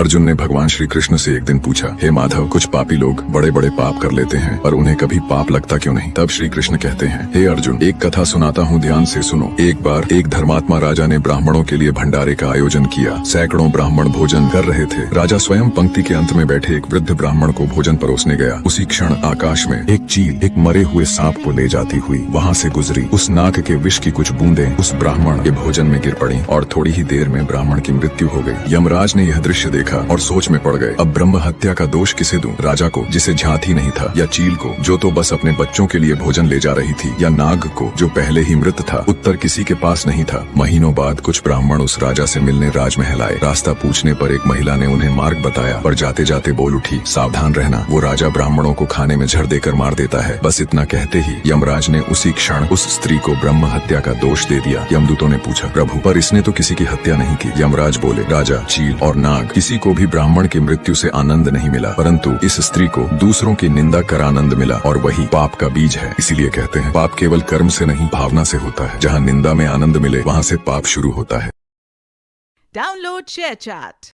अर्जुन ने भगवान श्री कृष्ण से एक दिन पूछा, हे माधव, कुछ पापी लोग बड़े बड़े पाप कर लेते हैं पर उन्हें कभी पाप लगता क्यों नहीं? तब श्री कृष्ण कहते हैं, हे अर्जुन, एक कथा सुनाता हूँ, ध्यान से सुनो। एक बार एक धर्मात्मा राजा ने ब्राह्मणों के लिए भंडारे का आयोजन किया। सैकड़ों ब्राह्मण भोजन कर रहे थे। राजा स्वयं पंक्ति के अंत में बैठे एक वृद्ध ब्राह्मण को भोजन परोसने गया। उसी क्षण आकाश में एक चील एक मरे हुए सांप को ले जाती हुई वहाँ से गुजरी। उस नाक के विष की कुछ बूंदें उस ब्राह्मण के भोजन में गिर पड़ी और थोड़ी ही देर में ब्राह्मण की मृत्यु हो गई। यमराज ने यह दृश्य देखा और सोच में पड़ गए, अब ब्रह्म हत्या का दोष किसे दूं? राजा को जिसे झांत ही नहीं था, या चील को जो तो बस अपने बच्चों के लिए भोजन ले जा रही थी, या नाग को जो पहले ही मृत था? उत्तर किसी के पास नहीं था। महीनों बाद कुछ ब्राह्मण उस राजा से मिलने राजमहल आए। रास्ता पूछने पर एक महिला ने उन्हें मार्ग बताया, पर जाते जाते बोल उठी, सावधान रहना, वो राजा ब्राह्मणों को खाने में झड़ देकर मार देता है। बस इतना कहते ही यमराज ने उसी क्षण उस स्त्री को ब्रह्म हत्या का दोष दे दिया। यमदूतों ने पूछा, प्रभु, पर इसने तो किसी की हत्या नहीं की। यमराज बोले, राजा, चील और नाग, किसी को भी ब्राह्मण की मृत्यु से आनंद नहीं मिला, परंतु इस स्त्री को दूसरों की निंदा कर आनंद मिला, और वही पाप का बीज है। इसीलिए कहते हैं, पाप केवल कर्म से नहीं, भावना से होता है। जहाँ निंदा में आनंद मिले, वहाँ से पाप शुरू होता है। Download ShareChat.